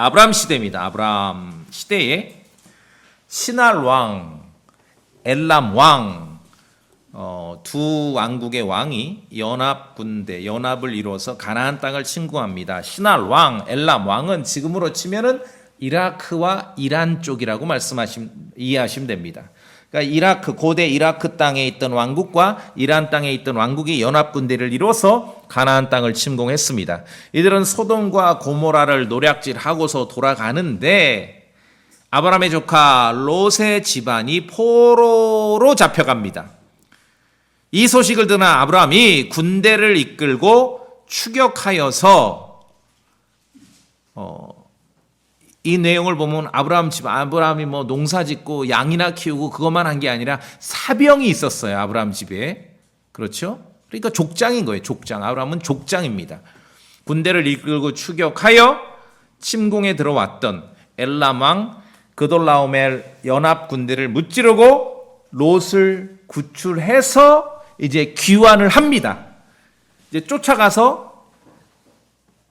아브람 시대입니다. 아브람 시대에 시날 왕, 엘람 왕, 두 왕국의 왕이 연합군대, 연합을 이루어서 가나안 땅을 침공합니다. 시날 왕, 엘람 왕은 지금으로 치면은 이라크와 이란 쪽이라고 이해하시면 됩니다. 그러니까 고대 이라크 땅에 있던 왕국과 이란 땅에 있던 왕국이 연합군대를 이뤄서 가나안 땅을 침공했습니다. 이들은 소돔과 고모라를 노략질하고서 돌아가는데 아브라함의 조카 롯의 집안이 포로로 잡혀갑니다. 이 소식을 듣는 아브라함이 군대를 이끌고 추격하여서 이 내용을 보면 아브라함이 뭐 농사 짓고 양이나 키우고 그것만 한 게 아니라 사병이 있었어요. 아브라함 집에. 그렇죠? 그러니까 족장인 거예요. 족장. 아브라함은 족장입니다. 군대를 이끌고 추격하여 침공에 들어왔던 엘람 왕 그돌라오멜 연합 군대를 무찌르고 롯을 구출해서 이제 귀환을 합니다. 이제 쫓아가서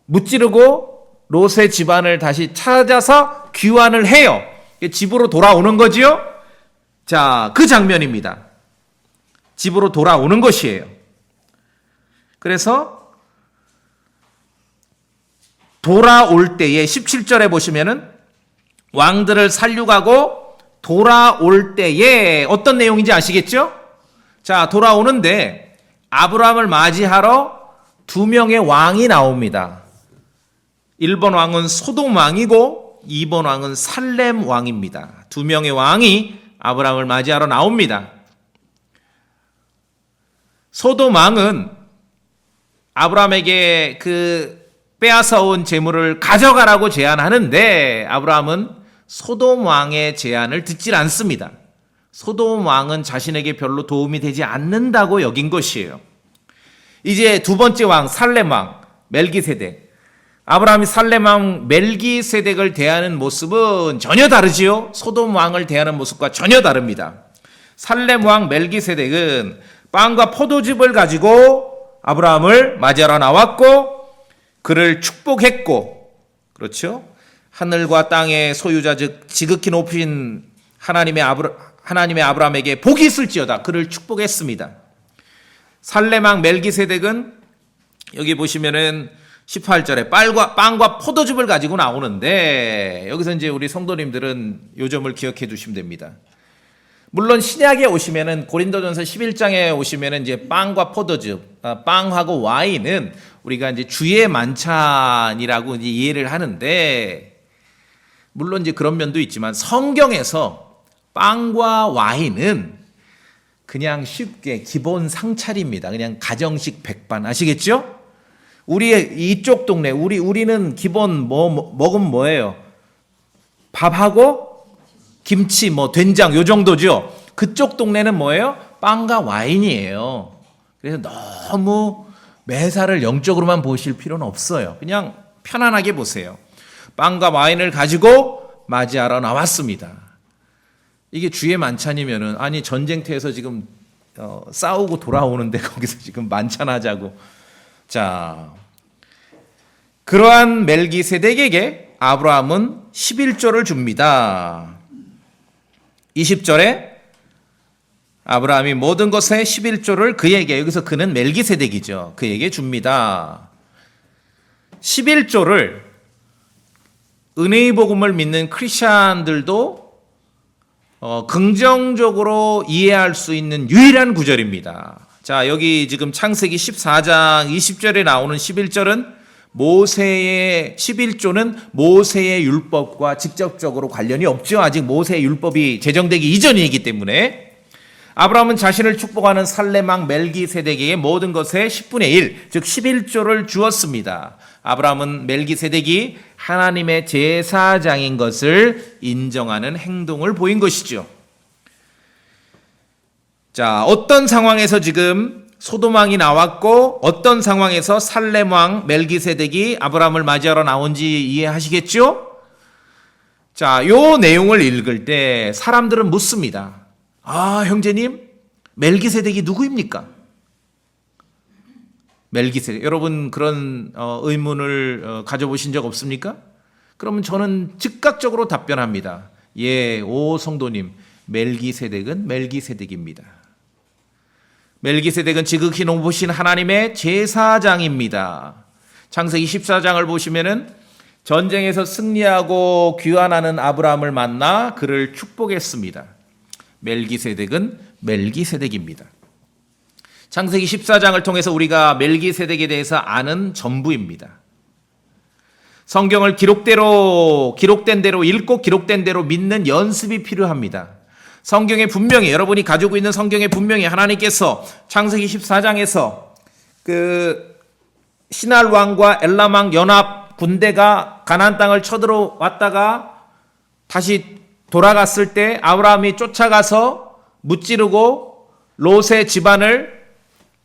무찌르고 롯의 집안을 다시 찾아서 귀환을 해요. 집으로 돌아오는 거지요. 자, 그 장면입니다. 집으로 돌아오는 것이에요. 그래서 돌아올 때에 17절에 보시면은 왕들을 살육하고 돌아올 때에 어떤 내용인지 아시겠죠? 자, 돌아오는데 아브라함을 맞이하러 두 명의 왕이 나옵니다. 1번 왕은 소돔 왕이고 2번 왕은 살렘 왕입니다. 두 명의 왕이 아브라함을 맞이하러 나옵니다. 소돔 왕은 아브라함에게 그 빼앗아온 재물을 가져가라고 제안하는데 아브라함은 소돔 왕의 제안을 듣질 않습니다. 소돔 왕은 자신에게 별로 도움이 되지 않는다고 여긴 것이에요. 이제 두 번째 왕 살렘 왕 멜기세덱. 아브라함이 살렘 왕 멜기세덱을 대하는 모습은 전혀 다르지요. 소돔 왕을 대하는 모습과 전혀 다릅니다. 살렘 왕 멜기세덱은 빵과 포도즙을 가지고 아브라함을 맞이하러 나왔고 그를 축복했고, 그렇죠? 하늘과 땅의 소유자 즉 지극히 높인 하나님의 아브라함에게 복이 있을지어다 그를 축복했습니다. 살렘 왕 멜기세덱은 여기 보시면은 18절에 빵과 포도즙을 가지고 나오는데 여기서 이제 우리 성도님들은 요 점을 기억해 두시면 됩니다. 물론 신약에 오시면은 고린도전서 11장에 오시면은 이제 빵과 포도즙, 빵하고 와인은 우리가 이제 주의 만찬이라고 이제 이해를 하는데 물론 이제 그런 면도 있지만 성경에서 빵과 와인은 그냥 쉽게 기본 상차림입니다. 그냥 가정식 백반 아시겠죠? 우리의 이쪽 동네 우리는 기본 먹으면 뭐예요? 밥하고 김치 된장 요 정도죠. 그쪽 동네는 뭐예요? 빵과 와인이에요. 그래서 너무 매사를 영적으로만 보실 필요는 없어요. 그냥 편안하게 보세요. 빵과 와인을 가지고 맞이하러 나왔습니다. 이게 주의 만찬이면은 아니 전쟁터에서 지금 싸우고 돌아오는데 거기서 지금 만찬하자고. 자, 그러한 멜기세덱에게 아브라함은 11조를 줍니다. 20절에 아브라함이 모든 것의 11조를 그에게, 여기서 그는 멜기세덱이죠. 그에게 줍니다. 11조를 은혜의 복음을 믿는 크리스찬들도 긍정적으로 이해할 수 있는 유일한 구절입니다. 자, 여기 지금 창세기 14장 20절에 나오는 11절은 모세의 11조는 모세의 율법과 직접적으로 관련이 없죠. 아직 모세의 율법이 제정되기 이전이기 때문에 아브라함은 자신을 축복하는 살렘 왕 멜기세덱에게 모든 것의 10분의 1, 즉 11조를 주었습니다. 아브라함은 멜기세덱이 하나님의 제사장인 것을 인정하는 행동을 보인 것이죠. 자, 어떤 상황에서 지금 소돔 왕이 나왔고 어떤 상황에서 살렘 왕 멜기세덱이 아브라함을 맞이하러 나온지 이해하시겠죠? 자, 요 내용을 읽을 때 사람들은 묻습니다. 아, 형제님, 멜기세덱이 누구입니까? 멜기세덱. 여러분 그런 의문을 가져보신 적 없습니까? 그러면 저는 즉각적으로 답변합니다. 예, 오 성도님, 멜기세덱은 멜기세덱입니다. 멜기세덱은 지극히 높으신 하나님의 제사장입니다. 창세기 14장을 보시면은 전쟁에서 승리하고 귀환하는 아브라함을 만나 그를 축복했습니다. 멜기세덱은 멜기세덱입니다. 창세기 14장을 통해서 우리가 멜기세덱에 대해서 아는 전부입니다. 성경을 기록된 대로 읽고 기록된 대로 믿는 연습이 필요합니다. 성경에 분명히 여러분이 가지고 있는 성경에 분명히 하나님께서 창세기 14장에서 그 시날 왕과 엘람 왕 연합 군대가 가나안 땅을 쳐들어왔다가 다시 돌아갔을 때 아브라함이 쫓아가서 무찌르고 롯의 집안을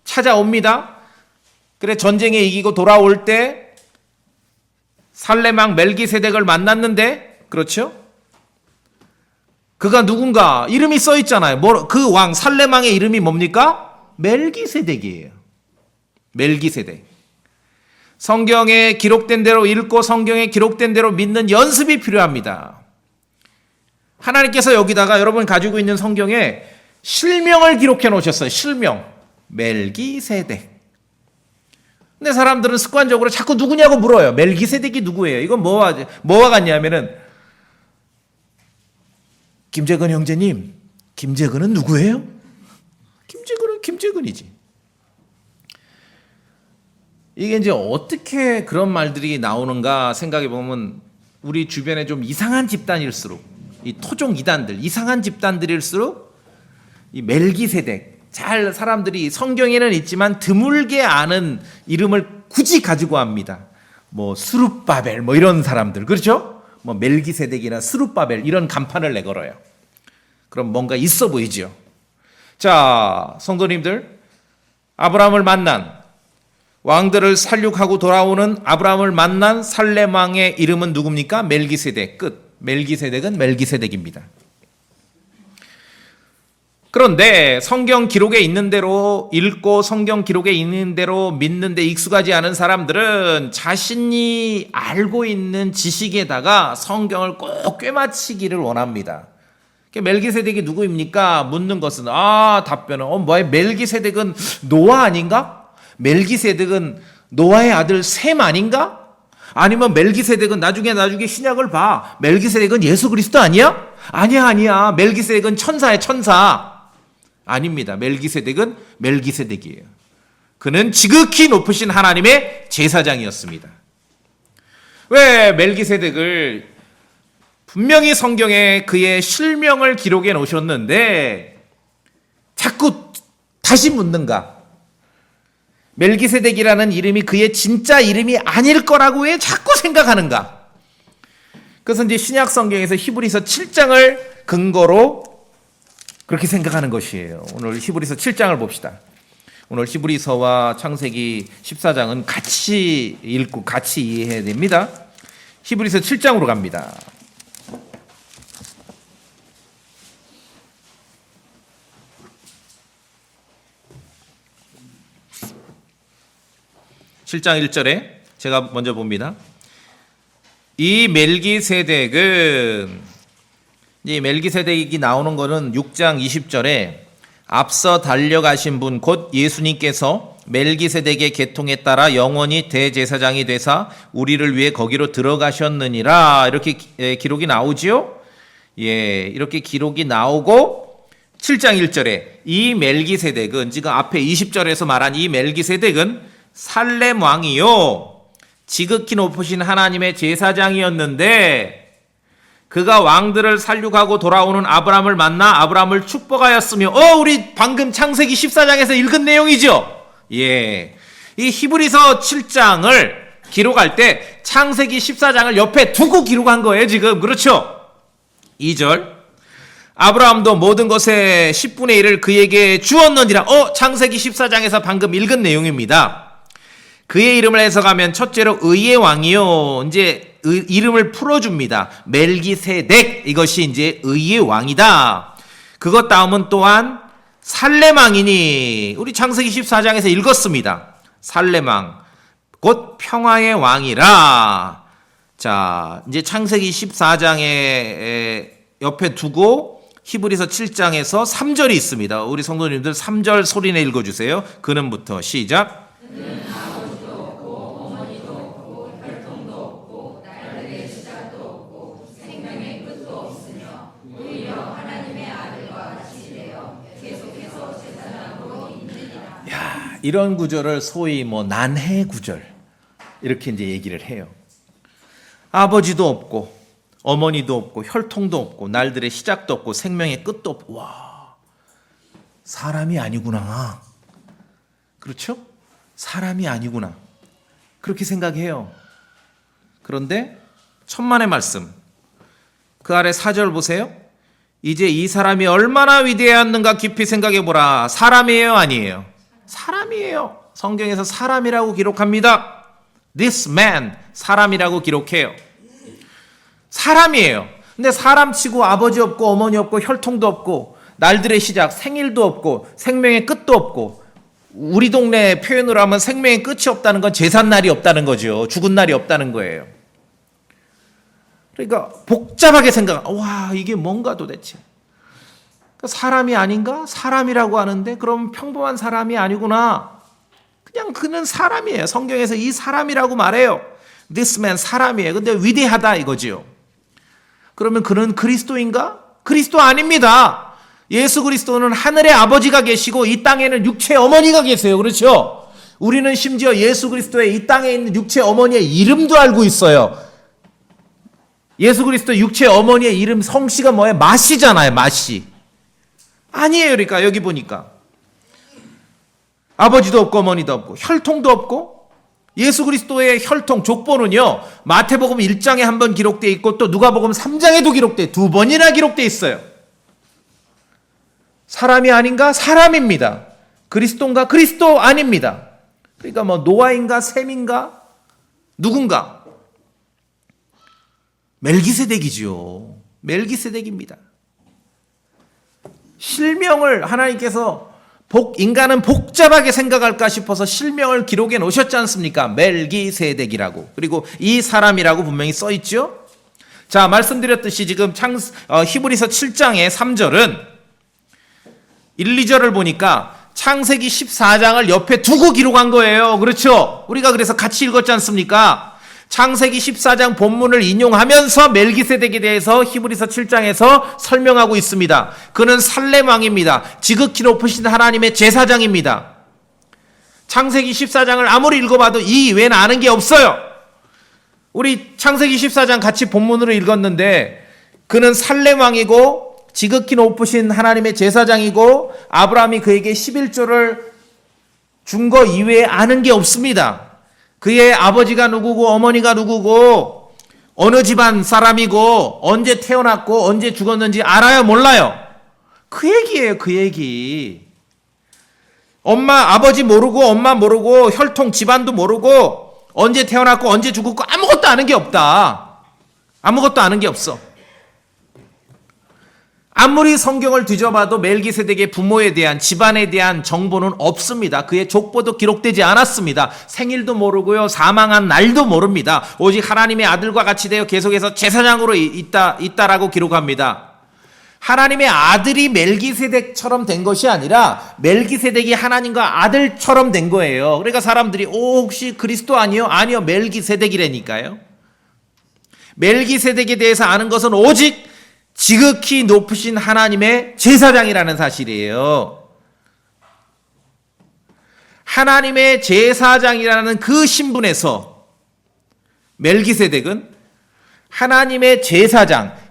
찾아옵니다. 그래 전쟁에 이기고 돌아올 때 살렘 왕 멜기세덱을 만났는데, 그렇죠? 그가 누군가 이름이 써 있잖아요. 그 왕 살렘 왕의 이름이 뭡니까? 멜기세덱이에요. 멜기세덱. 성경에 기록된 대로 읽고 성경에 기록된 대로 믿는 연습이 필요합니다. 하나님께서 여기다가 여러분 가지고 있는 성경에 실명을 기록해 놓으셨어요. 실명. 멜기세덱. 근데 사람들은 습관적으로 자꾸 누구냐고 물어요. 멜기세덱이 누구예요? 이건 뭐와 같냐면은 김재근 형제님, 김재근은 누구예요? 김재근은 김재근이지. 이게 이제 어떻게 그런 말들이 나오는가 생각해 보면 우리 주변에 좀 이상한 집단일수록, 이 토종 이단들, 이상한 집단들일수록 이 멜기세덱, 잘 사람들이 성경에는 있지만 드물게 아는 이름을 굳이 가지고 합니다. 뭐 스룹바벨 뭐 이런 사람들, 그렇죠? 뭐 멜기세덱이나 스룹바벨 이런 간판을 내걸어요. 그럼 뭔가 있어 보이죠. 자, 성도님들, 아브라함을 만난 왕들을 살육하고 돌아오는 아브라함을 만난 살렘 왕의 이름은 누굽니까? 멜기세덱. 끝. 멜기세덱은 멜기세덱입니다. 그런데 성경 기록에 있는 대로 읽고 성경 기록에 있는 대로 믿는데 익숙하지 않은 사람들은 자신이 알고 있는 지식에다가 성경을 꼭 꿰맞추기를 원합니다. 멜기세덱이 누구입니까? 묻는 것은 답변은 뭐야? 멜기세덱은 노아 아닌가? 멜기세덱은 노아의 아들 셈 아닌가? 아니면 멜기세덱은 나중에 신약을 봐. 멜기세덱은 예수 그리스도 아니야? 아니야. 멜기세덱은 천사야, 천사. 아닙니다. 멜기세덱은 멜기세덱이에요. 그는 지극히 높으신 하나님의 제사장이었습니다. 왜 멜기세덱을 분명히 성경에 그의 실명을 기록해 놓으셨는데 자꾸 다시 묻는가? 멜기세덱이라는 이름이 그의 진짜 이름이 아닐 거라고 왜 자꾸 생각하는가? 그것은 이제 신약 성경에서 히브리서 7장을 근거로 그렇게 생각하는 것이에요. 오늘 히브리서 7장을 봅시다. 오늘 히브리서와 창세기 14장은 같이 읽고 같이 이해해야 됩니다. 히브리서 7장으로 갑니다. (7장 1절에) 제가 먼저 봅니다. 이 멜기세덱은, 이 멜기세덱이 나오는 거는 6장 20절에 앞서 달려가신 분 곧 예수님께서 멜기세덱의 계통에 따라 영원히 대제사장이 되사 우리를 위해 거기로 들어가셨느니라, 이렇게 기록이 나오지요. 예, 이렇게 기록이 나오고 7장 1절에 이 멜기세덱은, 지금 앞에 20절에서 말한 이 멜기세덱은 살렘 왕이요 지극히 높으신 하나님의 제사장이었는데 그가 왕들을 살육하고 돌아오는 아브라함을 만나 아브라함을 축복하였으며, 우리 방금 창세기 14장에서 읽은 내용이죠. 예, 이 히브리서 7장을 기록할 때 창세기 14장을 옆에 두고 기록한 거예요 지금. 그렇죠? 2절 아브라함도 모든 것의 10분의 1을 그에게 주었느니라. 창세기 14장에서 방금 읽은 내용입니다. 그의 이름을 해석하면 첫째로 의의 왕이요, 이제 이름을 풀어줍니다. 멜기세덱, 이것이 이제 의의 왕이다. 그것 다음은 또한 살렘 왕이니, 우리 창세기 14장에서 읽었습니다. 살렘 왕 곧 평화의 왕이라. 자, 이제 창세기 14장에 옆에 두고 히브리서 7장에서 3절이 있습니다. 우리 성도님들 3절 소리내 읽어주세요. 그는부터 시작. 이런 구절을 소위 난해 구절 이렇게 이제 얘기를 해요. 아버지도 없고 어머니도 없고 혈통도 없고 날들의 시작도 없고 생명의 끝도 없고 와, 사람이 아니구나. 그렇죠? 사람이 아니구나. 그렇게 생각해요. 그런데 천만의 말씀. 그 아래 4절 보세요. 이제 이 사람이 얼마나 위대했는가 깊이 생각해 보라. 사람이에요, 아니에요? 사람이에요. 성경에서 사람이라고 기록합니다. This man, 사람이라고 기록해요. 사람이에요. 근데 사람치고 아버지 없고 어머니 없고 혈통도 없고 날들의 시작, 생일도 없고 생명의 끝도 없고 우리 동네 표현으로 하면 생명의 끝이 없다는 건 제삿날이 없다는 거죠. 죽은 날이 없다는 거예요. 그러니까 복잡하게 와, 이게 뭔가 도대체. 사람이 아닌가? 사람이라고 하는데 그럼 평범한 사람이 아니구나. 그냥 그는 사람이에요. 성경에서 이 사람이라고 말해요. This man 사람이에요. 근데 위대하다 이거지요. 그러면 그는 그리스도인가? 그리스도 아닙니다. 예수 그리스도는 하늘에 아버지가 계시고 이 땅에는 육체 어머니가 계세요. 그렇죠? 우리는 심지어 예수 그리스도의 이 땅에 있는 육체 어머니의 이름도 알고 있어요. 예수 그리스도 육체 어머니의 이름 성씨가 뭐예요? 마씨잖아요. 마씨. 아니에요. 그러니까 여기 보니까 아버지도 없고 어머니도 없고 혈통도 없고 예수 그리스도의 혈통 족보는요. 마태복음 1장에 한 번 기록되어 있고 또 누가복음 3장에도 기록되어 두 번이나 기록되어 있어요. 사람이 아닌가? 사람입니다. 그리스도인가? 그리스도 아닙니다. 그러니까 노아인가? 셈인가? 누군가? 멜기세덱이죠. 멜기세덱입니다. 실명을 하나님께서 인간은 복잡하게 생각할까 싶어서 실명을 기록해 놓으셨지 않습니까? 멜기세덱이라고. 그리고 이 사람이라고 분명히 써 있죠. 자, 말씀드렸듯이 지금 히브리서 7장의 3절은 1, 2절을 보니까 창세기 14장을 옆에 두고 기록한 거예요. 그렇죠? 우리가 그래서 같이 읽었지 않습니까? 창세기 14장 본문을 인용하면서 멜기세덱에 대해서 히브리서 7장에서 설명하고 있습니다. 그는 살렘 왕입니다. 지극히 높으신 하나님의 제사장입니다. 창세기 14장을 아무리 읽어봐도 이 이외에는 아는 게 없어요. 우리 창세기 14장 같이 본문으로 읽었는데 그는 살렘 왕이고 지극히 높으신 하나님의 제사장이고 아브라함이 그에게 11조를 준 거 이외에 아는 게 없습니다. 그의 아버지가 누구고 어머니가 누구고 어느 집안 사람이고 언제 태어났고 언제 죽었는지 알아요? 몰라요? 그 얘기예요. 그 얘기. 아버지 모르고 엄마 모르고 혈통 집안도 모르고 언제 태어났고 언제 죽었고 아무것도 아는 게 없다. 아무것도 아는 게 없어. 아무리 성경을 뒤져봐도 멜기세덱의 부모에 대한 집안에 대한 정보는 없습니다. 그의 족보도 기록되지 않았습니다. 생일도 모르고요. 사망한 날도 모릅니다. 오직 하나님의 아들과 같이 되어 계속해서 제사장으로 있다라고 기록합니다. 하나님의 아들이 멜기세덱처럼 된 것이 아니라 멜기세덱이 하나님과 아들처럼 된 거예요. 그러니까 사람들이 혹시 그리스도 아니요? 아니요. 멜기세덱이라니까요. 멜기세덱에 대해서 아는 것은 오직 지극히 높으신 하나님의 제사장이라는 사실이에요. 하나님의 제사장이라는 그 신분에서 멜기세덱은 하나님의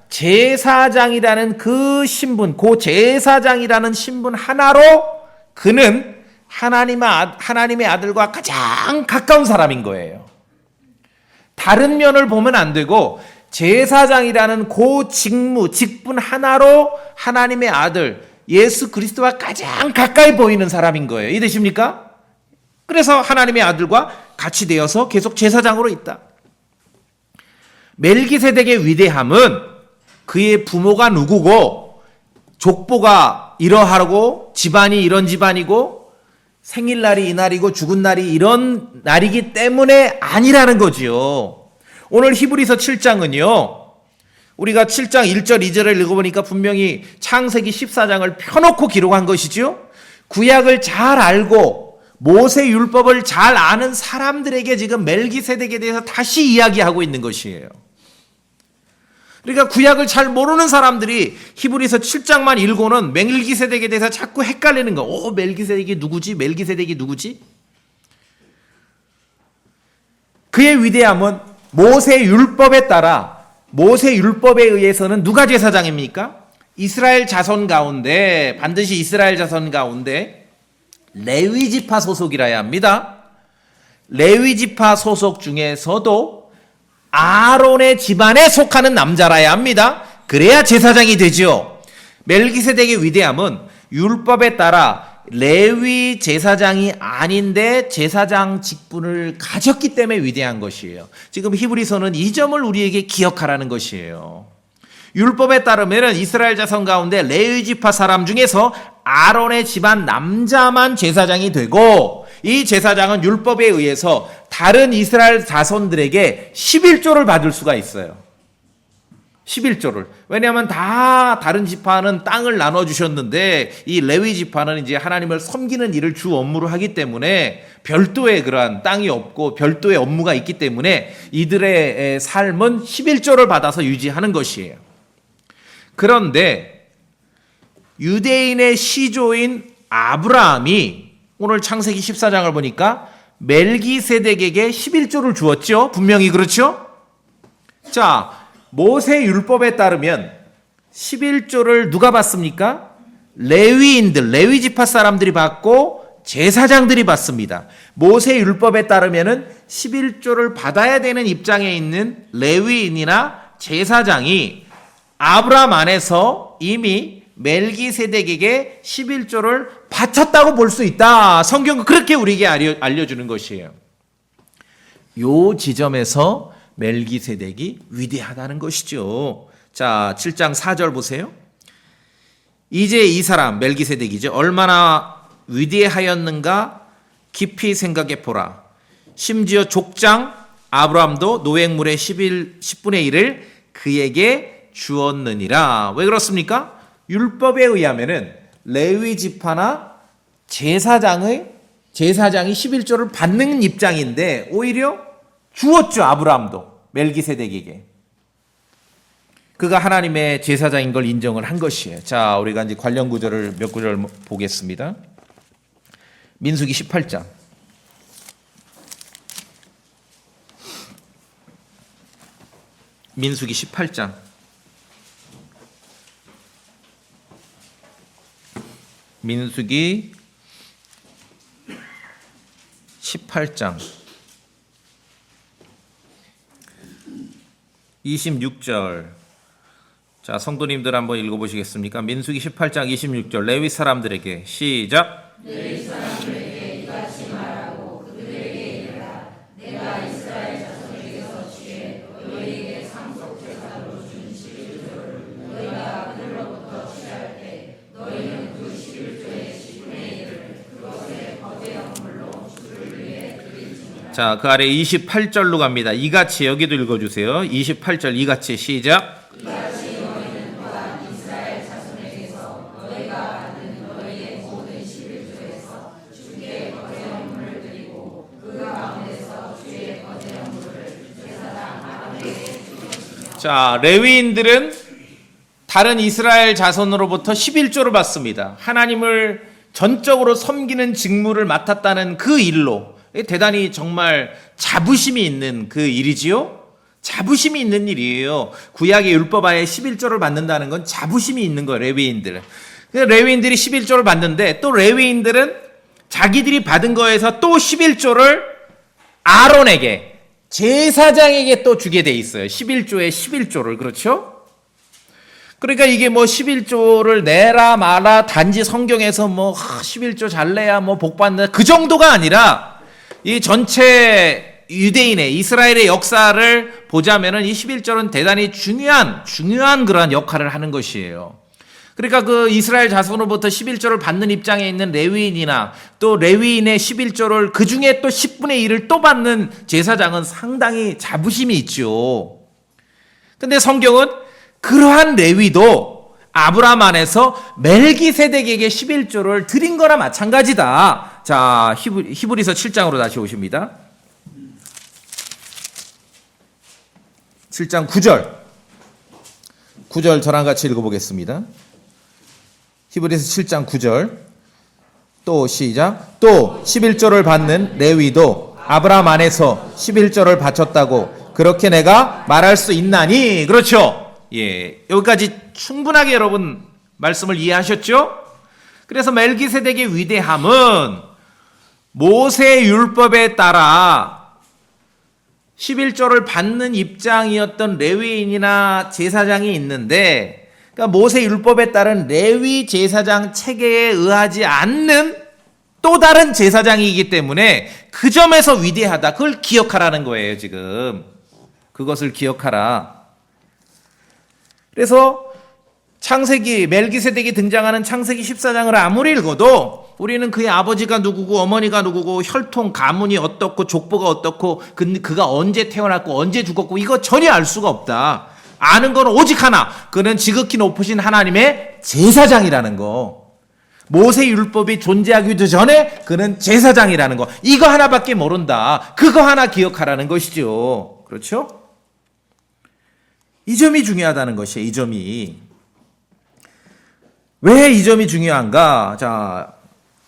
제사장이라는 그 신분, 그 제사장이라는 신분 하나로 그는 하나님의 아들과 가장 가까운 사람인 거예요. 다른 면을 보면 안 되고 제사장이라는 그 직분 하나로 하나님의 아들 예수 그리스도와 가장 가까이 보이는 사람인 거예요. 이해되십니까? 그래서 하나님의 아들과 같이 되어서 계속 제사장으로 있다. 멜기세덱의 위대함은 그의 부모가 누구고 족보가 이러하고 집안이 이런 집안이고 생일날이 이날이고 죽은 날이 이런 날이기 때문에 아니라는 거지요. 오늘 히브리서 7장은요. 우리가 7장 1절 2절을 읽어보니까 분명히 창세기 14장을 펴놓고 기록한 것이죠. 구약을 잘 알고 모세 율법을 잘 아는 사람들에게 지금 멜기세덱에 대해서 다시 이야기하고 있는 것이에요. 그러니까 구약을 잘 모르는 사람들이 히브리서 7장만 읽고는 멜기세덱에 대해서 자꾸 헷갈리는 거. 멜기세덱이 누구지? 멜기세덱이 누구지? 그의 위대함은 모세 율법에 따라 모세 율법에 의해서는 누가 제사장입니까? 이스라엘 자손 가운데 반드시 이스라엘 자손 가운데 레위 지파 소속이라야 합니다. 레위 지파 소속 중에서도 아론의 집안에 속하는 남자라야 합니다. 그래야 제사장이 되죠. 멜기세덱의 위대함은 율법에 따라 레위 제사장이 아닌데 제사장 직분을 가졌기 때문에 위대한 것이에요. 지금 히브리서는 이 점을 우리에게 기억하라는 것이에요. 율법에 따르면 이스라엘 자손 가운데 레위 지파 사람 중에서 아론의 집안 남자만 제사장이 되고, 이 제사장은 율법에 의해서 다른 이스라엘 자손들에게 11조를 받을 수가 있어요. 11조를. 왜냐하면 다 다른 지파는 땅을 나눠주셨는데 이 레위 지파는 이제 하나님을 섬기는 일을 주 업무로 하기 때문에 별도의 그러한 땅이 없고 별도의 업무가 있기 때문에 이들의 삶은 11조를 받아서 유지하는 것이에요. 그런데 유대인의 시조인 아브라함이 오늘 창세기 14장을 보니까 멜기세덱에게 11조를 주었죠. 분명히 그렇죠? 자, 모세 율법에 따르면 11조를 누가 받습니까? 레위인들, 레위 지파 사람들이 받고 제사장들이 받습니다. 모세 율법에 따르면은 11조를 받아야 되는 입장에 있는 레위인이나 제사장이 아브라함 안에서 이미 멜기세덱에게 11조를 바쳤다고 볼 수 있다. 성경은 그렇게 우리에게 알려주는 것이에요. 요 지점에서 멜기세덱이 위대하다는 것이죠. 자, 7장 4절 보세요. 이제 이 사람 멜기세덱이죠. 얼마나 위대하였는가 깊이 생각해 보라. 심지어 족장 아브라함도 노획물의 10분의 1을 그에게 주었느니라. 왜 그렇습니까? 율법에 의하면은 레위 지파나 제사장이 11조를 받는 입장인데 오히려 주었죠. 아브라함도 멜기세덱에게. 그가 하나님의 제사장인 걸 인정을 한 것이에요. 자, 우리가 이제 관련 구절을 몇 구절 보겠습니다. 민수기 18장. 민수기 18장. 민수기 18장 26절. 자, 성도님들 한번 읽어보시겠습니까? 민수기 18장 26절. 레위 사람들에게 시작. 레위 사람들에게 이같이 말하고 그들에게 이르라. 내가 이스라엘 자손에게서 취해 너희에게 상속 제사로 준 11조를 너희가 그들로부터 취할 때 너희는 그 11조의 10분의 1을 그것의 거대 영물로 주를 위해 드릴지니라. 자, 그 아래 28절로 갑니다. 이같이 여기도 읽어주세요. 28절 이같이 시작. 이같이 너희는 또한 이스라엘 자손에게서 너희가 받은 너희의 모든 11조에서 주께 거대 영물을 드리고 그 가운데서 주의 거대 영물을 제사장 아론에게 주시니라. 자, 레위인들은 다른 이스라엘 자손으로부터 11조를 받습니다. 하나님을 전적으로 섬기는 직무를 맡았다는 그 일로 대단히 정말 자부심이 있는 그 일이지요. 자부심이 있는 일이에요. 구약의 율법하에 11조를 받는다는 건 자부심이 있는 거예요. 레위인들은. 레위인들이 11조를 받는데 또 레위인들은 자기들이 받은 거에서 또 11조를 아론에게, 제사장에게 또 주게 돼 있어요. 11조에 11조를. 그렇죠? 그러니까 이게 뭐 11조를 내라 마라 단지 성경에서 뭐 11조 잘 내야 뭐 복 받는다 그 정도가 아니라 이 전체 유대인의 이스라엘의 역사를 보자면은 이 11조는 대단히 중요한 그러한 역할을 하는 것이에요. 그러니까 그 이스라엘 자손으로부터 11조를 받는 입장에 있는 레위인이나 또 레위인의 11조를 그 중에 또 10분의 1을 또 받는 제사장은 상당히 자부심이 있죠. 근데 성경은 그러한 레위도 아브라함 안에서 멜기세덱에게 11조를 드린 거나 마찬가지다. 자, 히브리서 7장으로 다시 오십니다. 7장 9절. 9절 저랑 같이 읽어보겠습니다. 히브리서 7장 9절. 또 시작. 또 11조를 받는 레위도 아브라함 안에서 11조를 바쳤다고 그렇게 내가 말할 수 있나니. 그렇죠. 예, 여기까지 충분하게 여러분 말씀을 이해하셨죠? 그래서 멜기세덱의 위대함은 모세 율법에 따라 11조를 받는 입장이었던 레위인이나 제사장이 있는데, 그러니까 모세 율법에 따른 레위 제사장 체계에 의하지 않는 또 다른 제사장이기 때문에 그 점에서 위대하다. 그걸 기억하라는 거예요, 지금. 그것을 기억하라. 그래서 창세기, 멜기세덱이 등장하는 창세기 14장을 아무리 읽어도 우리는 그의 아버지가 누구고 어머니가 누구고 혈통, 가문이 어떻고 족보가 어떻고 그가 언제 태어났고 언제 죽었고 이거 전혀 알 수가 없다. 아는 건 오직 하나. 그는 지극히 높으신 하나님의 제사장이라는 거. 모세 율법이 존재하기도 전에 그는 제사장이라는 거. 이거 하나밖에 모른다. 그거 하나 기억하라는 것이죠. 그렇죠? 이 점이 중요하다는 것이에요. 이 점이. 왜 이 점이 중요한가? 자,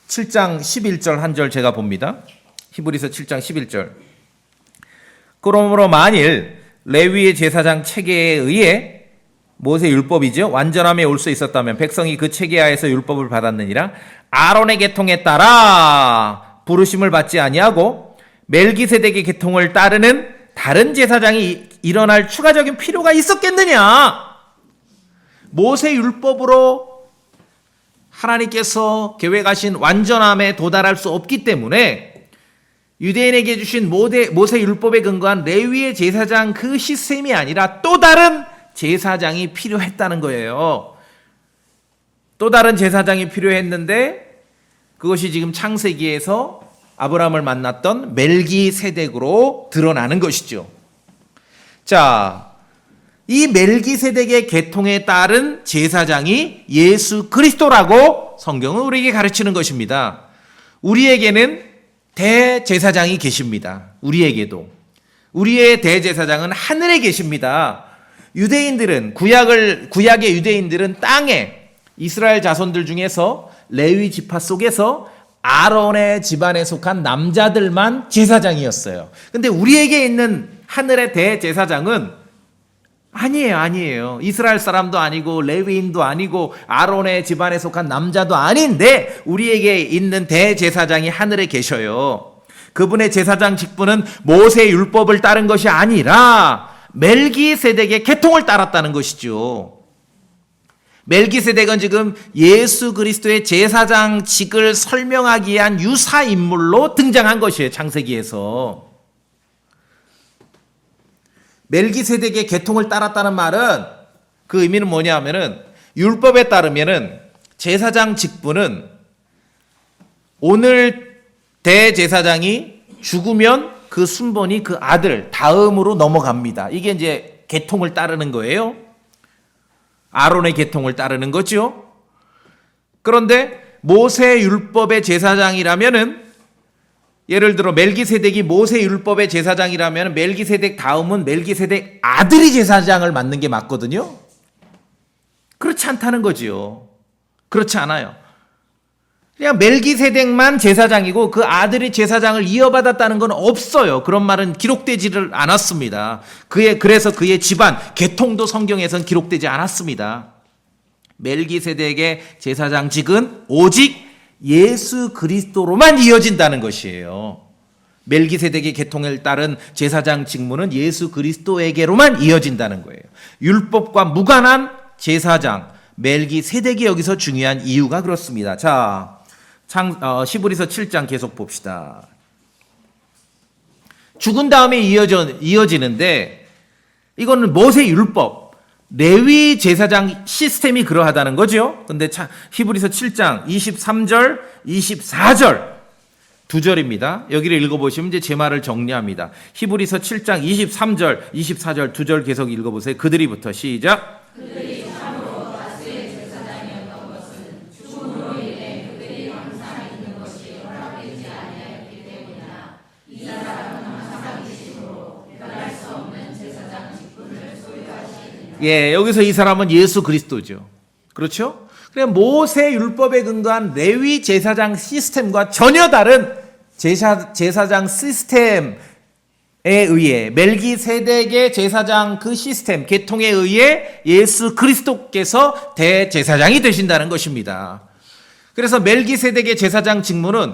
7장 11절 한 절 제가 봅니다. 히브리서 7장 11절. 그러므로 만일 레위의 제사장 체계에 의해 모세 율법이죠. 완전함에 올 수 있었다면 백성이 그 체계 하에서 율법을 받았느니라. 아론의 계통에 따라 부르심을 받지 아니하고 멜기세덱의 계통을 따르는 다른 제사장이 일어날 추가적인 필요가 있었겠느냐? 모세 율법으로 하나님께서 계획하신 완전함에 도달할 수 없기 때문에 유대인에게 주신 모세 율법에 근거한 레위의 제사장 그 시스템이 아니라 또 다른 제사장이 필요했다는 거예요. 또 다른 제사장이 필요했는데 그것이 지금 창세기에서 아브라함을 만났던 멜기세덱으로 드러나는 것이죠. 자, 이 멜기세덱의 계통에 따른 제사장이 예수 그리스도라고 성경은 우리에게 가르치는 것입니다. 우리에게는 대제사장이 계십니다. 우리에게도. 우리의 대제사장은 하늘에 계십니다. 유대인들은 구약의 유대인들은 땅에 이스라엘 자손들 중에서 레위 지파 속에서 아론의 집안에 속한 남자들만 제사장이었어요. 근데 우리에게 있는 하늘의 대제사장은 아니에요. 이스라엘 사람도 아니고 레위인도 아니고 아론의 집안에 속한 남자도 아닌데 우리에게 있는 대제사장이 하늘에 계셔요. 그분의 제사장 직분은 모세 율법을 따른 것이 아니라 멜기세덱의 계통을 따랐다는 것이죠. 멜기세덱은 지금 예수 그리스도의 제사장직을 설명하기 위한 유사 인물로 등장한 것이에요. 창세기에서. 멜기세덱의 계통을 따랐다는 말은 그 의미는 뭐냐 하면은 율법에 따르면은 제사장 직분은 오늘 대제사장이 죽으면 그 순번이 그 아들 다음으로 넘어갑니다. 이게 이제 계통을 따르는 거예요. 아론의 계통을 따르는 거죠. 그런데 모세 율법의 제사장이라면은 예를 들어 멜기세덱이 모세 율법의 제사장이라면 멜기세덱 다음은 멜기세덱 아들이 제사장을 맡는 게 맞거든요. 그렇지 않다는 거지요. 그렇지 않아요. 그냥 멜기세덱만 제사장이고 그 아들이 제사장을 이어받았다는 건 없어요. 그런 말은 기록되지를 않았습니다. 그래서 그의 집안, 계통도 성경에선 기록되지 않았습니다. 멜기세덱의 제사장직은 오직 예수 그리스도로만 이어진다는 것이에요. 멜기세덱의 계통을 따른 제사장 직무는 예수 그리스도에게로만 이어진다는 거예요. 율법과 무관한 제사장 멜기세덱이 여기서 중요한 이유가 그렇습니다. 자, 히브리서 7장 계속 봅시다. 죽은 다음에 이어지는데 이거는 모세 율법, 레위 제사장 시스템이 그러하다는 거죠. 근데 히브리서 7장 23절, 24절 두 절입니다. 여기를 읽어보시면 이제 제 말을 정리합니다. 히브리서 7장 23절, 24절 두 절 계속 읽어보세요. 그들이부터 시작. 그들이 참으로 다스의 제사장이었던 것은 죽음으로 인해 그들이 항상 있는 것이 허락되지 아니하였기 때문이나 이 사람은 항상 계심으로 변할 수 없는 제사장 직분을 소유하시느니라. 예, 여기서 이 사람은 예수 그리스도죠. 그렇죠? 그냥 모세 율법에 근거한 레위 제사장 시스템과 전혀 다른 제사장 시스템에 의해 멜기세덱의 제사장 그 시스템 계통에 의해 예수 그리스도께서 대제사장이 되신다는 것입니다. 그래서 멜기세덱의 제사장 직무는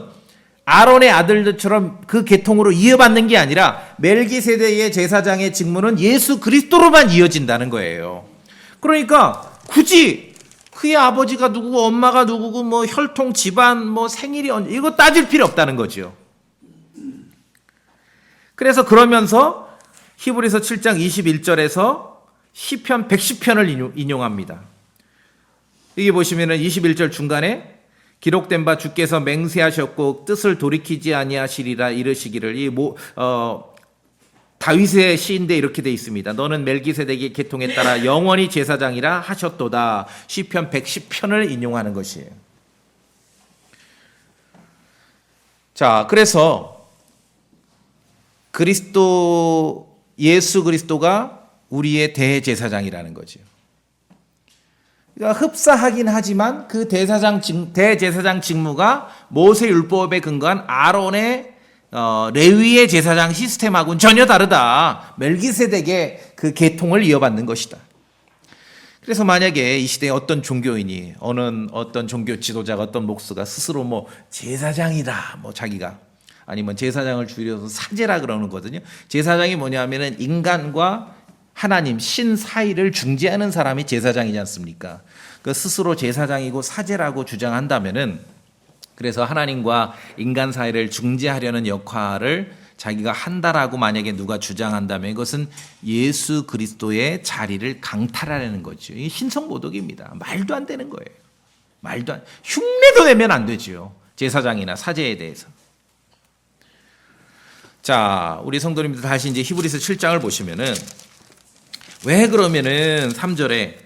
아론의 아들들처럼 그 계통으로 이어받는 게 아니라 멜기세덱의 제사장의 직무는 예수 그리스도로만 이어진다는 거예요. 그러니까 굳이 그의 아버지가 누구고 엄마가 누구고 뭐 혈통 집안 뭐 생일이 언제 이거 따질 필요 없다는 거죠. 그래서 그러면서 히브리서 7장 21절에서 시편 110편을 인용합니다. 여기 보시면은 21절 중간에 기록된 바 주께서 맹세하셨고 뜻을 돌이키지 아니하시리라 이르시기를 다윗의 시인데 이렇게 돼 있습니다. 너는 멜기세덱의 계통에 따라 영원히 제사장이라 하셨도다. 시편 110편을 인용하는 것이에요. 자, 그래서 예수 그리스도가 우리의 대제사장이라는 거죠. 그러니까 흡사하긴 하지만 그 대제사장 직무가 모세 율법에 근거한 아론의 레위의 제사장 시스템하고는 전혀 다르다. 멜기세덱의 그 계통을 이어받는 것이다. 그래서 만약에 이 시대에 어떤 종교인이 어떤 종교 지도자가 어떤 목사가 스스로 뭐 제사장이다 뭐 자기가 아니면 제사장을 줄여서 사제라 그러는 거거든요. 제사장이 뭐냐면은 인간과 하나님 신 사이를 중재하는 사람이 제사장이지 않습니까? 그 스스로 제사장이고 사제라고 주장한다면은 그래서 하나님과 인간 사이를 중재하려는 역할을 자기가 한다라고 만약에 누가 주장한다면 이것은 예수 그리스도의 자리를 강탈하려는 거죠. 이게 신성모독입니다. 말도 안 되는 거예요. 흉내도 내면 안 되죠. 제사장이나 사제에 대해서. 자, 우리 성도님들 다시 이제 히브리서 7장을 보시면은 왜 그러면은 3절에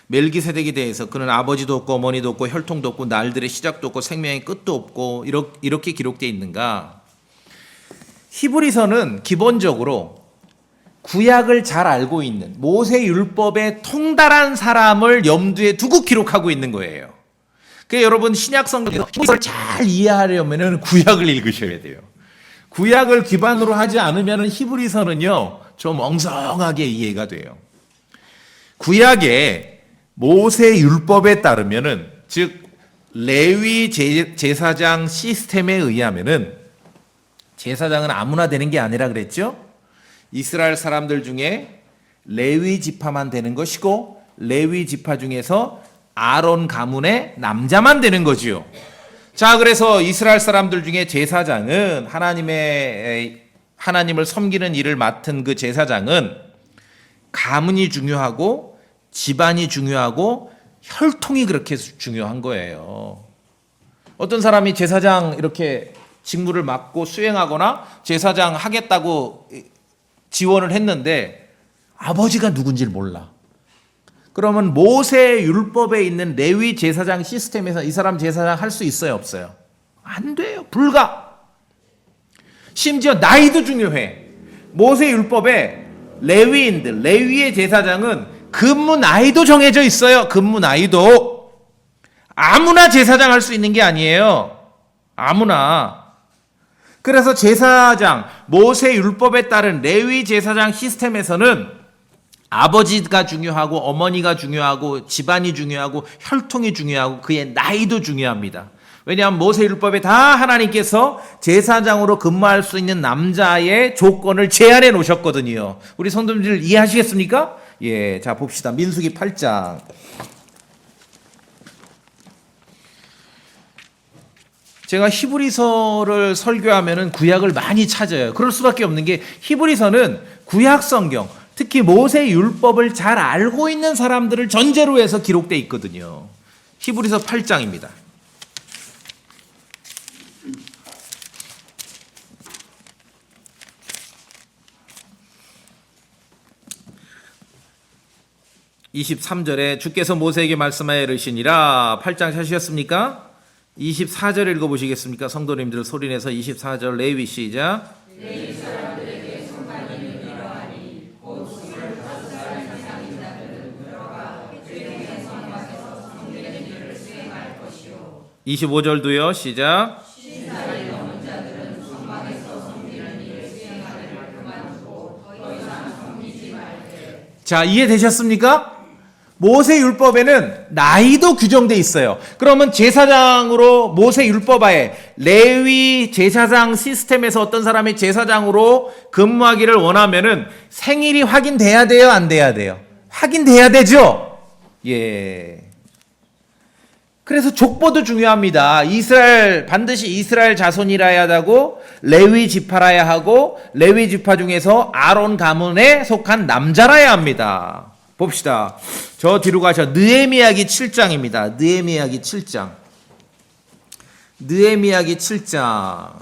멜기세덱에 대해서 그는 아버지도 없고 어머니도 없고 혈통도 없고 날들의 시작도 없고 생명의 끝도 없고 이렇게 기록되어 있는가? 히브리서는 기본적으로 구약을 잘 알고 있는 모세 율법에 통달한 사람을 염두에 두고 기록하고 있는 거예요. 그러니까 여러분 신약 성경에서 히브리서를 잘 이해하려면 구약을 읽으셔야 돼요. 구약을 기반으로 하지 않으면 히브리서는요 좀 엉성하게 이해가 돼요. 구약에 모세 율법에 따르면은 즉 레위 제사장 시스템에 의하면은 제사장은 아무나 되는 게 아니라 그랬죠. 이스라엘 사람들 중에 레위 지파만 되는 것이고 레위 지파 중에서 아론 가문의 남자만 되는 거지요. 자, 그래서 이스라엘 사람들 중에 제사장은 하나님을 섬기는 일을 맡은 그 제사장은 가문이 중요하고 집안이 중요하고 혈통이 그렇게 중요한 거예요. 어떤 사람이 제사장 이렇게 직무를 맡고 수행하거나 제사장 하겠다고 지원을 했는데 아버지가 누군지를 몰라. 그러면 모세 율법에 있는 레위 제사장 시스템에서 이 사람 제사장 할 수 있어요, 없어요? 안 돼요. 불가. 심지어 나이도 중요해. 모세 율법에 레위의 제사장은 근무 나이도 정해져 있어요. 근무 나이도. 아무나 제사장 할 수 있는 게 아니에요. 아무나. 그래서 제사장, 모세 율법에 따른 레위 제사장 시스템에서는 아버지가 중요하고 어머니가 중요하고 집안이 중요하고 혈통이 중요하고 그의 나이도 중요합니다. 왜냐하면 모세 율법에 다 하나님께서 제사장으로 근무할 수 있는 남자의 조건을 제한해 놓으셨거든요. 우리 성도님들 이해하시겠습니까? 예, 자 봅시다. 민수기 8장. 제가 히브리서를 설교하면은 구약을 많이 찾아요. 그럴 수밖에 없는 게 히브리서는 구약 성경, 특히 모세 율법을 잘 알고 있는 사람들을 전제로 해서 기록되어 있거든요. 히브리서 8장입니다. (23절에) 주께서 모세에게 말씀하여 이르시니라. 8장 찾으셨습니까? 24절 읽어보시겠습니까? 성도님들 소리내서 24절 레위 시작. 레위 사람들에게 성관이 이러하니 곧 25살 이상인 자들은 들어가 죄의 성 밖에서 성결의 일을 수행할 것이요. 25절도요. 시작. 50살이 넘은 자들은 성 밖에서 성기는 일을 수행하기를 그만두고 더 이상 섬기지 말되. 자, 이해되셨습니까? 모세 율법에는 나이도 규정돼 있어요. 그러면 제사장으로 모세 율법하에 레위 제사장 시스템에서 어떤 사람이 제사장으로 근무하기를 원하면은 생일이 확인돼야 돼요, 안 돼야 돼요? 확인돼야 되죠. 예. 그래서 족보도 중요합니다. 반드시 이스라엘 자손이라야 하고 레위 지파라야 하고 레위 지파 중에서 아론 가문에 속한 남자라야 합니다. 봅시다. 저 뒤로 가셔. 느헤미야기 7장입니다. 느헤미야기 7장. 느헤미야기 7장.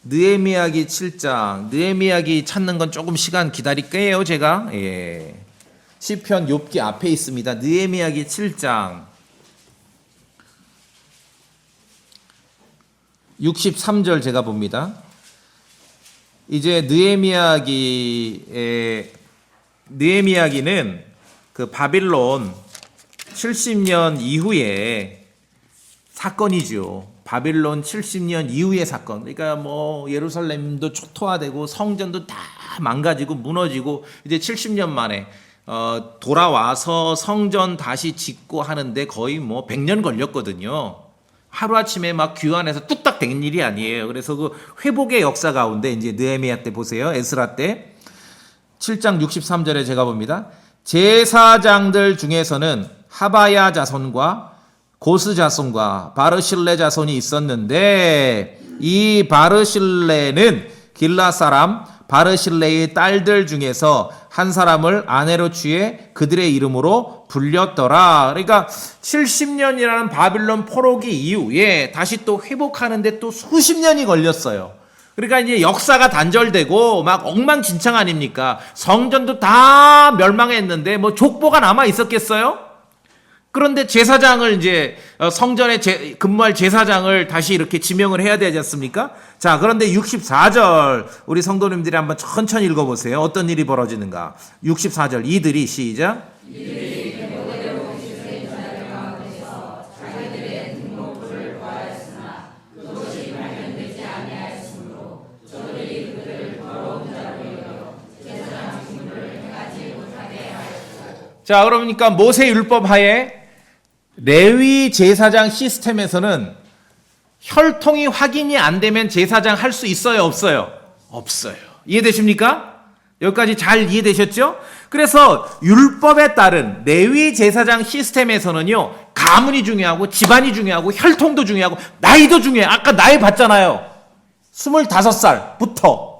느헤미야기 7장. 느헤미야기 찾는 건 조금 시간 기다릴게요, 제가. 예. 시편 욥기 앞에 있습니다. 느헤미야기 7장. 63절 제가 봅니다. 이제 느헤미야기는 그 바빌론 70년 이후에 사건이죠. 바빌론 70년 이후의 사건. 그러니까 뭐 예루살렘도 초토화되고 성전도 다 망가지고 무너지고 이제 70년 만에 돌아와서 성전 다시 짓고 하는데 거의 뭐 100년 걸렸거든요. 하루아침에 막 귀환해서 뚝딱 된 일이 아니에요. 그래서 그 회복의 역사 가운데 이제 느헤미야 때 보세요. 에스라 때 7장 63절에 제가 봅니다. 제사장들 중에서는 하바야 자손과 고스 자손과 바르실레 자손이 있었는데 이 바르실레는 길라 사람 바르실레의 딸들 중에서 한 사람을 아내로 취해 그들의 이름으로 불렸더라. 그러니까 70년이라는 바빌론 포로기 이후에 다시 또 회복하는데 또 수십 년이 걸렸어요. 그러니까 이제 역사가 단절되고 막 엉망진창 아닙니까? 성전도 다 멸망했는데 뭐 족보가 남아 있었겠어요? 그런데 제사장을 이제 성전에 근무할 제사장을 다시 이렇게 지명을 해야 되지 않습니까? 자, 그런데 64절 우리 성도님들이 한번 천천히 읽어보세요. 어떤 일이 벌어지는가? 64절 이들이 시작. 이들이 대모대로 이스라엘 자들 가운데서 자기들의 등록부를 구하였으나 그것이 발견되지 아니하였으므로 저들이 그들을 더러운 자로 여겨 제사장 직무를 행하지 못하게 하였고. 자, 그러니까 모세 율법 하에 레위 제사장 시스템에서는 혈통이 확인이 안 되면 제사장 할 수 있어요, 없어요? 없어요. 이해되십니까? 여기까지 잘 이해되셨죠? 그래서 율법에 따른 레위 제사장 시스템에서는요, 가문이 중요하고 집안이 중요하고 혈통도 중요하고 나이도 중요해요. 아까 나이 봤잖아요. 25살부터.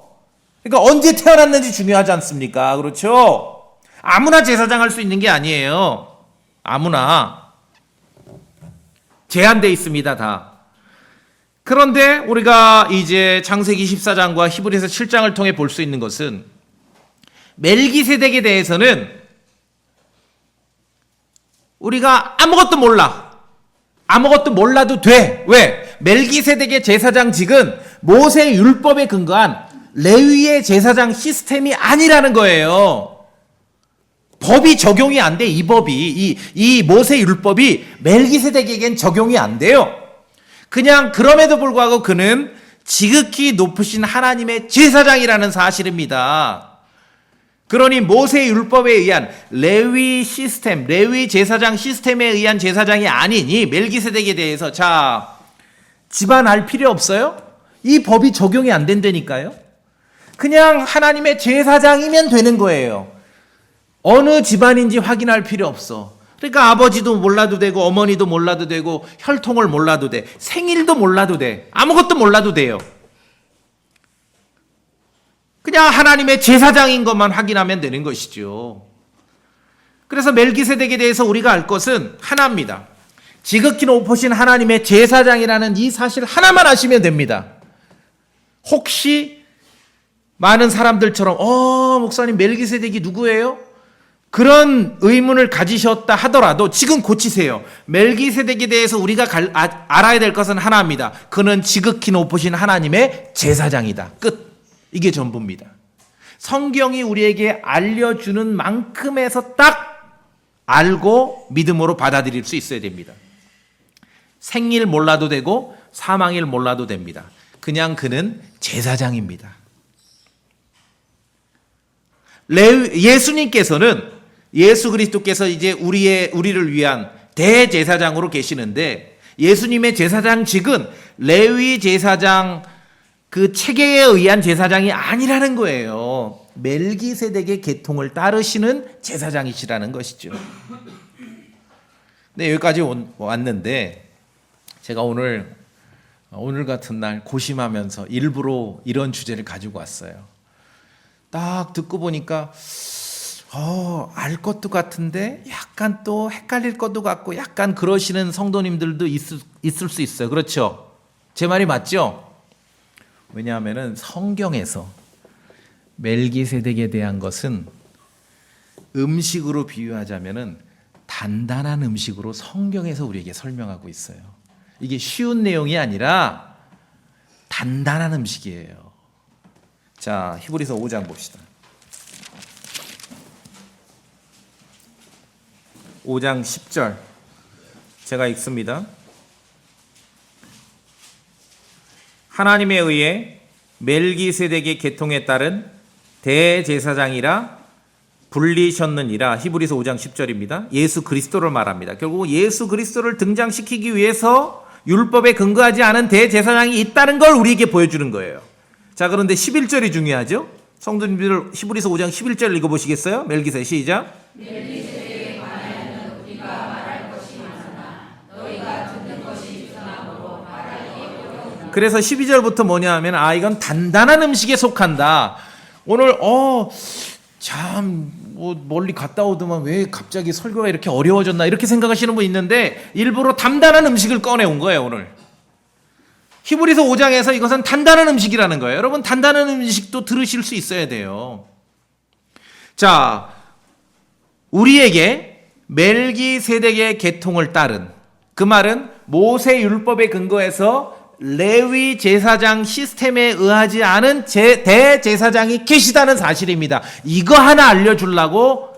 그러니까 언제 태어났는지 중요하지 않습니까? 그렇죠? 아무나 제사장 할 수 있는 게 아니에요. 아무나. 제한되어 있습니다, 다. 그런데 우리가 이제 창세기 14장과 히브리서 7장을 통해 볼 수 있는 것은 멜기세덱에 대해서는 우리가 아무것도 몰라. 아무것도 몰라도 돼. 왜? 멜기세덱의 제사장직은 모세 율법에 근거한 레위의 제사장 시스템이 아니라는 거예요. 법이 적용이 안 돼. 이 법이 이 모세 율법이 멜기세덱에겐 적용이 안 돼요. 그냥 그럼에도 불구하고 그는 지극히 높으신 하나님의 제사장이라는 사실입니다. 그러니 모세 율법에 의한 레위 시스템, 레위 제사장 시스템에 의한 제사장이 아니니 멜기세덱에 대해서 자, 집안할 필요 없어요? 이 법이 적용이 안 된다니까요. 그냥 하나님의 제사장이면 되는 거예요. 어느 집안인지 확인할 필요 없어. 그러니까 아버지도 몰라도 되고 어머니도 몰라도 되고 혈통을 몰라도 돼. 생일도 몰라도 돼. 아무것도 몰라도 돼요. 그냥 하나님의 제사장인 것만 확인하면 되는 것이죠. 그래서 멜기세덱에 대해서 우리가 알 것은 하나입니다. 지극히 높으신 하나님의 제사장이라는 이 사실 하나만 아시면 됩니다. 혹시 많은 사람들처럼 목사님 멜기세덱이 누구예요? 그런 의문을 가지셨다 하더라도 지금 고치세요. 멜기세덱에 대해서 우리가 알아야 될 것은 하나입니다. 그는 지극히 높으신 하나님의 제사장이다. 끝. 이게 전부입니다. 성경이 우리에게 알려주는 만큼에서 딱 알고 믿음으로 받아들일 수 있어야 됩니다. 생일 몰라도 되고 사망일 몰라도 됩니다. 그냥 그는 제사장입니다. 예수 그리스도께서 이제 우리를 위한 대제사장으로 계시는데, 예수님의 제사장직은 레위 제사장 그 체계에 의한 제사장이 아니라는 거예요. 멜기세덱의 계통을 따르시는 제사장이시라는 것이죠. 네, 여기까지 왔는데 제가 오늘 같은 날 고심하면서 일부러 이런 주제를 가지고 왔어요. 딱 듣고 보니까 알 것도 같은데 약간 또 헷갈릴 것도 같고 약간 그러시는 성도님들도 있을 수 있어요. 그렇죠? 제 말이 맞죠? 왜냐하면 성경에서 멜기세덱에 대한 것은 음식으로 비유하자면 단단한 음식으로 성경에서 우리에게 설명하고 있어요. 이게 쉬운 내용이 아니라 단단한 음식이에요. 자, 히브리서 5장 봅시다. 5장 10절 제가 읽습니다. 하나님에 의해 멜기세덱의 계통에 따른 대제사장이라 불리셨느니라. 히브리서 5장 10절입니다. 예수 그리스도를 말합니다. 결국 예수 그리스도를 등장시키기 위해서 율법에 근거하지 않은 대제사장이 있다는 걸 우리에게 보여주는 거예요. 자, 그런데 11절이 중요하죠. 성도님들 히브리서 5장 11절 읽어보시겠어요? 멜기세덱 시작. 멜기세덱에 관하여는 우리가 말할 것이 많으나 너희가 듣는 것이 유선함으로 말하기에 어려우나. 그래서 12절부터 뭐냐 하면 이건 단단한 음식에 속한다. 오늘 참 멀리 갔다 오더만 왜 갑자기 설교가 이렇게 어려워졌나 이렇게 생각하시는 분 있는데 일부러 단단한 음식을 꺼내온 거예요. 오늘 히브리서 5장에서 이것은 단단한 음식이라는 거예요. 여러분, 단단한 음식도 들으실 수 있어야 돼요. 자, 우리에게 멜기세덱의 계통을 따른, 그 말은 모세 율법에 근거해서 레위 제사장 시스템에 의하지 않은 대제사장이 계시다는 사실입니다. 이거 하나 알려주려고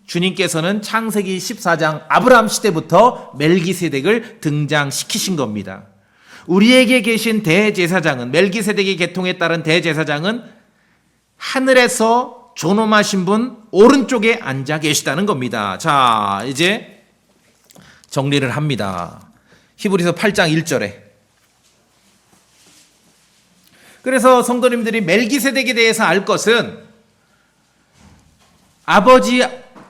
주님께서는 창세기 14장 아브라함 시대부터 멜기세덱을 등장시키신 겁니다. 우리에게 계신 대제사장은, 멜기세덱의 계통에 따른 대제사장은 하늘에서 존엄하신 분 오른쪽에 앉아 계시다는 겁니다. 자, 이제 정리를 합니다. 히브리서 8장 1절에. 그래서 성도님들이 멜기세덱에 대해서 알 것은 아버지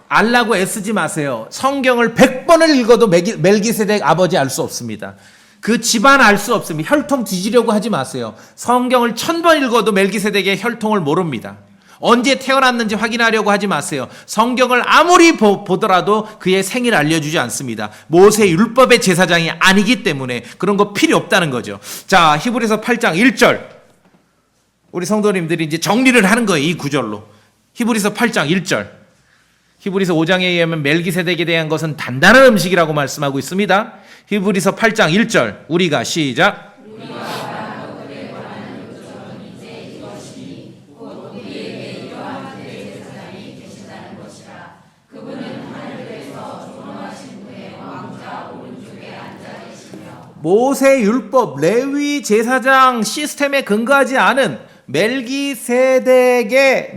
알라고 애쓰지 마세요. 성경을 100번을 읽어도 멜기세덱 아버지 알 수 없습니다. 그 집안 알 수 없습니다. 혈통 뒤지려고 하지 마세요. 성경을 1000번 읽어도 멜기세덱의 혈통을 모릅니다. 언제 태어났는지 확인하려고 하지 마세요. 성경을 아무리 보더라도 그의 생일 알려주지 않습니다. 모세 율법의 제사장이 아니기 때문에 그런 거 필요 없다는 거죠. 자, 히브리서 8장 1절. 우리 성도님들이 이제 정리를 하는 거예요. 이 구절로. 히브리서 8장 1절. 히브리서 5장에 의하면 멜기세덱에 대한 것은 단단한 음식이라고 말씀하고 있습니다. 히브리서 8장 1절. 우리가 시작. 모세 율법, 레위 제사장 시스템에 근거하지 않은 멜기세덱의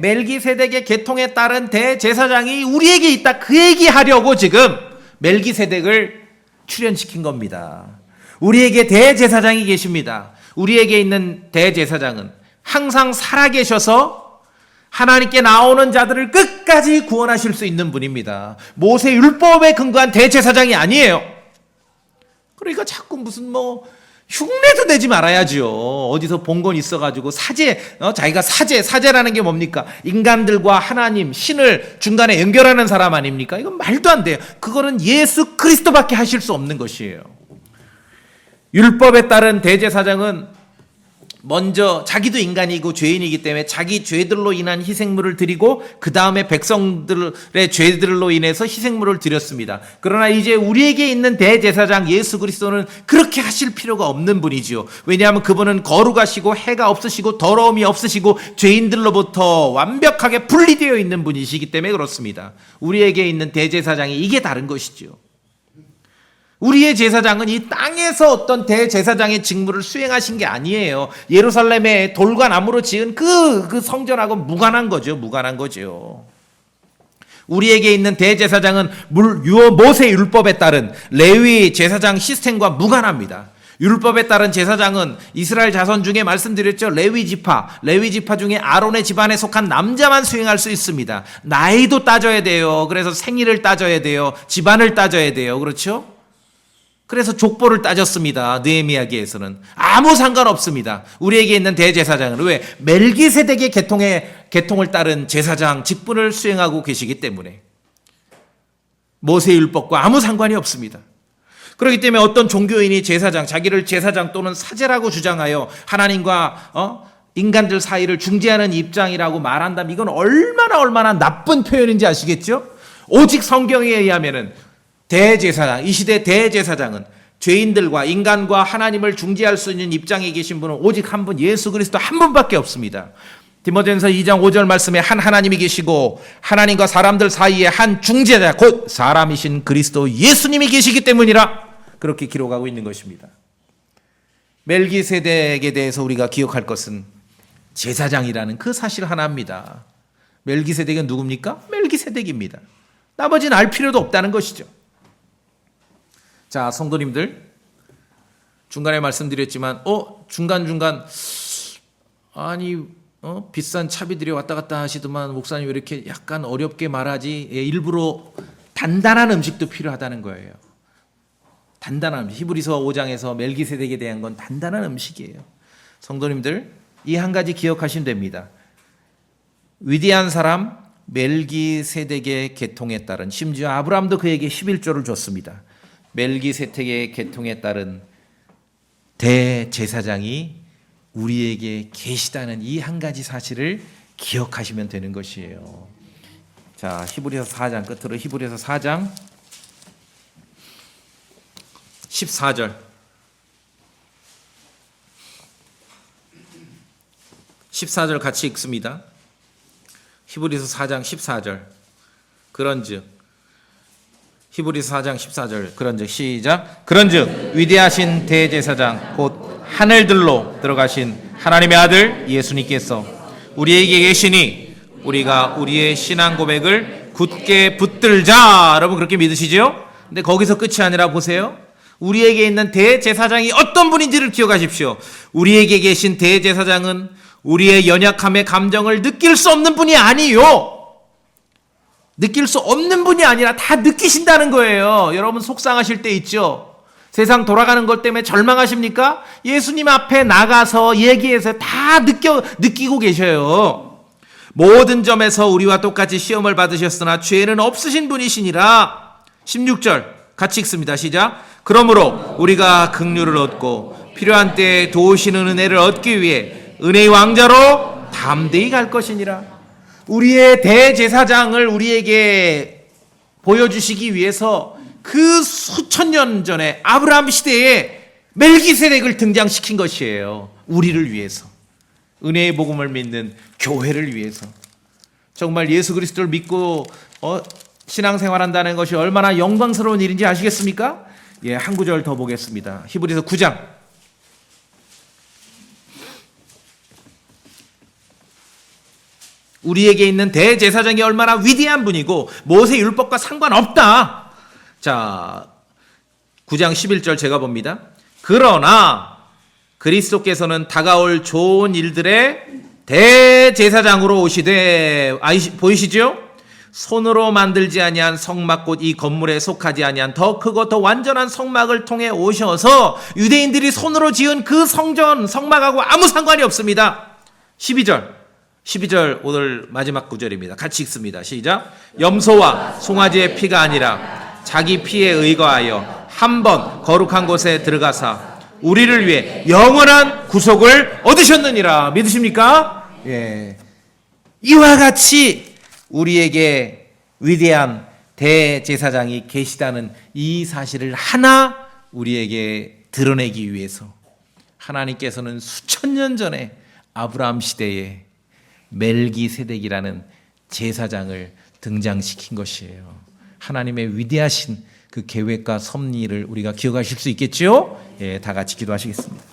계통에 따른 대제사장이 우리에게 있다. 그 얘기하려고 지금 멜기세덱을 출현시킨 겁니다. 우리에게 대제사장이 계십니다. 우리에게 있는 대제사장은 항상 살아계셔서 하나님께 나오는 자들을 끝까지 구원하실 수 있는 분입니다. 모세 율법에 근거한 대제사장이 아니에요. 그러니까 자꾸 무슨 흉내도 내지 말아야죠. 어디서 본 건 있어가지고 자기가 사제라는 게 뭡니까? 인간들과 하나님, 신을 중간에 연결하는 사람 아닙니까? 이건 말도 안 돼요. 그거는 예수 그리스도밖에 하실 수 없는 것이에요. 율법에 따른 대제사장은 먼저 자기도 인간이고 죄인이기 때문에 자기 죄들로 인한 희생물을 드리고 그 다음에 백성들의 죄들로 인해서 희생물을 드렸습니다. 그러나 이제 우리에게 있는 대제사장 예수 그리스도는 그렇게 하실 필요가 없는 분이지요. 왜냐하면 그분은 거룩하시고 해가 없으시고 더러움이 없으시고 죄인들로부터 완벽하게 분리되어 있는 분이시기 때문에 그렇습니다. 우리에게 있는 대제사장이 이게 다른 것이지요. 우리의 제사장은 이 땅에서 어떤 대제사장의 직무를 수행하신 게 아니에요. 예루살렘에 돌과 나무로 지은 그 성전하고 무관한 거죠. 무관한 거죠. 우리에게 있는 대제사장은 모세 율법에 따른 레위 제사장 시스템과 무관합니다. 율법에 따른 제사장은 이스라엘 자손 중에 말씀드렸죠. 레위 지파 중에 아론의 집안에 속한 남자만 수행할 수 있습니다. 나이도 따져야 돼요. 그래서 생일을 따져야 돼요. 집안을 따져야 돼요. 그렇죠? 그래서 족보를 따졌습니다. 느헤미야기에서는 아무 상관없습니다. 우리에게 있는 대제사장은 왜? 멜기세덱의 계통을 따른 제사장 직분을 수행하고 계시기 때문에 모세율법과 아무 상관이 없습니다. 그렇기 때문에 어떤 종교인이 자기를 제사장 또는 사제라고 주장하여 하나님과 인간들 사이를 중재하는 입장이라고 말한다면 이건 얼마나 나쁜 표현인지 아시겠죠? 오직 성경에 의하면은 이 시대 대제사장은 죄인들과 인간과 하나님을 중재할 수 있는 입장에 계신 분은 오직 한 분, 예수 그리스도 한 분밖에 없습니다. 디모데전서 2장 5절 말씀에 한 하나님이 계시고 하나님과 사람들 사이에 한 중재자 곧 사람이신 그리스도 예수님이 계시기 때문이라 그렇게 기록하고 있는 것입니다. 멜기세덱에 대해서 우리가 기억할 것은 제사장이라는 그 사실 하나입니다. 멜기세덱은 누굽니까? 멜기세덱입니다. 나머지는 알 필요도 없다는 것이죠. 자, 성도님들, 중간에 말씀드렸지만 중간중간 비싼 차비들이 왔다 갔다 하시더만 목사님 왜 이렇게 약간 어렵게 말하지? 일부러 단단한 음식도 필요하다는 거예요. 단단한 음식. 히브리서 5장에서 멜기세덱에 대한 건 단단한 음식이에요. 성도님들, 이 한 가지 기억하시면 됩니다. 위대한 사람 멜기세덱의 계통에 따른, 심지어 아브라함도 그에게 11조를 줬습니다. 멜기세덱의 계통에 따른 대제사장이 우리에게 계시다는 이 한 가지 사실을 기억하시면 되는 것이에요. 자, 히브리서 4장 끝으로 히브리서 4장 14절 14절 같이 읽습니다. 히브리서 4장 14절 그런즉 히브리서 4장 14절 그런즉 시작 그런즉 위대하신 대제사장 곧 하늘들로 들어가신 하나님의 아들 예수님께서 우리에게 계시니 우리가 우리의 신앙 고백을 굳게 붙들자. 여러분 그렇게 믿으시죠? 근데 거기서 끝이 아니라 보세요. 우리에게 있는 대제사장이 어떤 분인지를 기억하십시오. 우리에게 계신 대제사장은 우리의 연약함의 감정을 느낄 수 없는 분이 아니요. 느낄 수 없는 분이 아니라 다 느끼신다는 거예요. 여러분 속상하실 때 있죠? 세상 돌아가는 것 때문에 절망하십니까? 예수님 앞에 나가서 얘기해서 다 느끼고 계셔요. 모든 점에서 우리와 똑같이 시험을 받으셨으나 죄는 없으신 분이시니라. 16절 같이 읽습니다. 시작. 그러므로 우리가 긍휼을 얻고 필요한 때에 도우시는 은혜를 얻기 위해 은혜의 왕자로 담대히 갈 것이니라. 우리의 대제사장을 우리에게 보여주시기 위해서 그 수천 년 전에 아브라함 시대에 멜기세덱을 등장시킨 것이에요. 우리를 위해서. 은혜의 복음을 믿는 교회를 위해서. 정말 예수 그리스도를 믿고 신앙생활한다는 것이 얼마나 영광스러운 일인지 아시겠습니까? 예, 한 구절 더 보겠습니다. 히브리서 9장 우리에게 있는 대제사장이 얼마나 위대한 분이고 모세 율법과 상관없다. 자, 9장 11절 제가 봅니다. 그러나 그리스도께서는 다가올 좋은 일들의 대제사장으로 오시되 보이시죠? 손으로 만들지 아니한 성막 곧 이 건물에 속하지 아니한 더 크고 더 완전한 성막을 통해 오셔서 유대인들이 손으로 지은 그 성전 성막하고 아무 상관이 없습니다. 12절 오늘 마지막 구절입니다. 같이 읽습니다. 시작. 염소와 송아지의 피가 아니라 자기 피에 의거하여 한 번 거룩한 곳에 들어가사 우리를 위해 영원한 구속을 얻으셨느니라. 믿으십니까? 예. 이와 같이 우리에게 위대한 대제사장이 계시다는 이 사실을 하나 우리에게 드러내기 위해서 하나님께서는 수천 년 전에 아브라함 시대에 멜기세덱이라는 제사장을 등장시킨 것이에요. 하나님의 위대하신 그 계획과 섭리를 우리가 기억하실 수 있겠죠? 예, 다 같이 기도하시겠습니다.